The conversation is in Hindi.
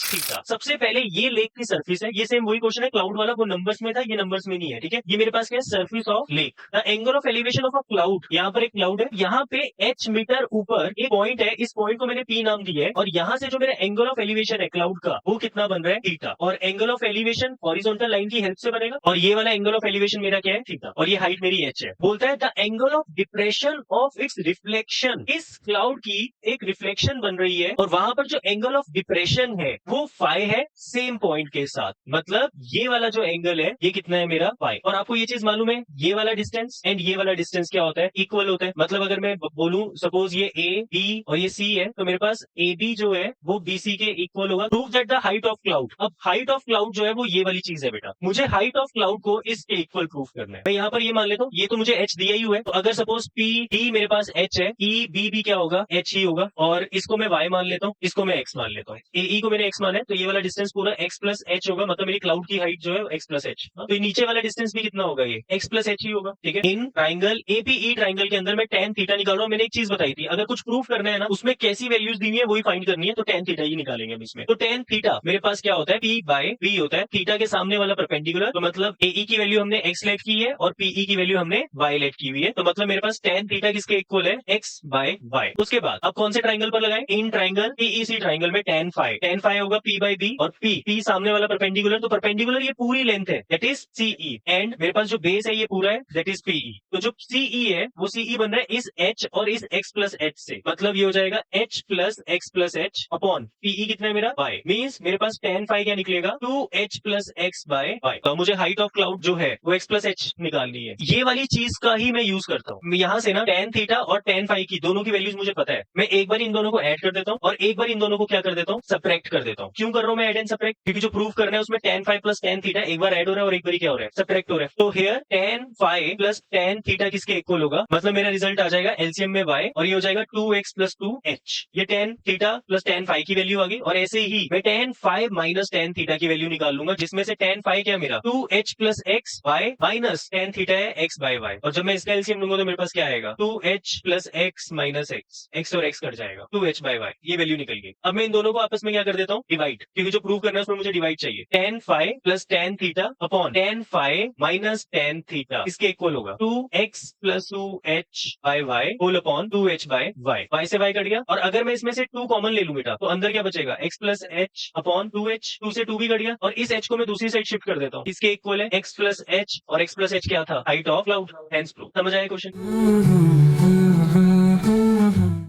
थीटा। सबसे पहले ये लेक की सरफेस है, ये सेम वही क्वेश्चन है, क्लाउड वाला वो नंबर्स में था, ये नंबर्स में नहीं है, ठीक है। ये मेरे पास क्या है, surface of lake. The angle of elevation of a cloud, यहाँ पर एक क्लाउड है, यहाँ पे h मीटर ऊपर एक पॉइंट है, इस पॉइंट को मैंने p नाम दिया है, और यहाँ से जो मेरा एंगल ऑफ एलिवेशन है क्लाउड का, वो कितना बन रहा है, थीटा। और angle of elevation horizontal line की हेल्प से बनेगा, और ये वाला एंगल ऑफ एलिवेशन मेरा क्या है, थीटा, और ये हाइट मेरी h है। बोलता है the angle of depression of its reflection, इस क्लाउड की एक रिफ्लेक्शन बन रही है, और वहां पर जो एंगल ऑफ डिप्रेशन है वो फाई है, सेम पॉइंट के साथ। मतलब ये वाला जो एंगल है ये कितना है, मेरा फाई। और आपको ये चीज मालूम है, ये वाला डिस्टेंस एंड ये वाला डिस्टेंस क्या होता है, इक्वल होता है। मतलब अगर मैं बोलूं सपोज ये ए बी और ये सी है, तो मेरे पास ए बी जो है वो बी सी के इक्वल होगा। Prove that the height of cloud, अब हाइट ऑफ क्लाउड जो है वो ये वाली चीज है बेटा, मुझे हाइट ऑफ क्लाउड को इसके इक्वल प्रूफ करना है। मैं यहाँ पर ये मान लेता हूँ, ये तो मुझे एच दिया ही हुआ है, तो अगर सपोज पी डी मेरे पास एच है, ई बी भी क्या होगा, एच ही होगा, और इसको मैं वाई मान लेता हूँ, इसको मैं एक्स मान लेता हूँ। ए ई को मैंने एक्स माना है, तो ये वाला डिस्टेंस पूरा एक्स प्लस एच होगा, मतलब मेरी क्लाउड की हाइट जो है एक्स प्लस एच। तो ये नीचे वाला डिस्टेंस भी कितना होगा, ये एक्स प्लस एच ही होगा, ठीक है। इन ट्राइंगल एपीई ट्राइंगल के अंदर मैं टेन थीटा निकाल रहा हूँ। मैंने एक चीज बताई थी, अगर कुछ प्रूफ करना है ना, उसमें कैसी वैल्यूज दी हुई है वही फाइंड करनी है, तो टेन थीटा ही निकालेंगे हम इसमें। तो टेन थीटा मेरे पास क्या होता है, पी बाय पी होता है, थीटा के सामने वाला परपेंडिकुलर, तो मतलब एई की वैल्यू हमने एक्स लेट की है और पीई की वैल्यू हमने वाई लेट की हुई है, तो मतलब मेरे पास टेन थीटा किसके इक्वल है, एक्स बाय वाई। उसके बाद अब कौन से ट्राइंगल पर लगाए, इन ट्राइंगल पीईसी ट्राइंगल में टेन फाइव होगा पी बाई बी, और पी सामने वाला परपेंडिकुलर, तो परपेंडिकुलर ये पूरी लेंथ है, दैट इज सीई, एंड मेरे पास जो बेस है ये पूरा है, दैट इज पीई। तो जो सीई है वो सीई बन रहा है इस एच और इस एक्स प्लस एच से, मतलब ये हो जाएगा H plus X plus H upon पीई कितना है मेरा, वाई। मीन्स मेरे पास टेन फाइव क्या निकलेगा, two H plus X by Y. तो मुझे हाइट ऑफ क्लाउड जो है वो एक्स प्लस एच निकालनी है। ये वाली चीज का ही मैं यूज करता हूँ। यहाँ से ना टेन थीटा और टेन फाइव की दोनों की वैल्यूज मुझे पता है, मैं एक बार इन दोनों को ऐड कर देता हूँ और एक बार इन दोनों को क्या कर देता हूँ, सब्ट्रैक्ट कर देता हूँ। क्यों कर रहा हूँ मैं ऐड एंड सब्ट्रैक्ट, क्योंकि जो प्रूफ करना है उसमें ten five plus ten theta एक बार ऐड हो रहा है और एक बार क्या हो रहा है, सब्ट्रैक्ट हो रहा है। तो here ten five plus ten theta किसके इक्वल होगा, मतलब मेरा रिजल्ट आ जाएगा एलसीएम में वाई, और ये हो जाएगा two x plus two h. ये tan theta plus tan phi की वैल्यू आ गई, और ऐसे ही मैं tan five minus ten theta की वैल्यू निकाल लूंगा, जिसमें से टेन फाइव क्या मेरा two H plus x y minus ten theta है एक्स बाय वाई, और जब मैं इसका एलसीएम लूंगा तो मेरे पास क्या आएगा, two H plus X minus X, X और एक्स कट जाएगा, टू एच बाय वाई, ये वैल्यू निकल गई। अब मैं इन दोनों को आपस में क्या कर देता हूँ, डिवाइड, क्योंकि जो प्रूव करना है उसमें मुझे डिवाइड चाहिए। Ten five plus ten theta upon ten five minus ten theta इसके इक्वल होगा to x plus two H by Y whole upon two H by Y. Y से वाई कट गया, और अगर मैं इसमें से टू कॉमन ले लूं बेटा, तो अंदर क्या बचेगा, X plus H upon two H, two से टू भी कट गया, और इस एच को मैं दूसरी साइड शिफ्ट कर देता हूँ, इसके इक्वल है एक्स प्लस एच, और एक्स प्लस एच क्या था, height of cloud, hence proof. समझ आया क्वेश्चन।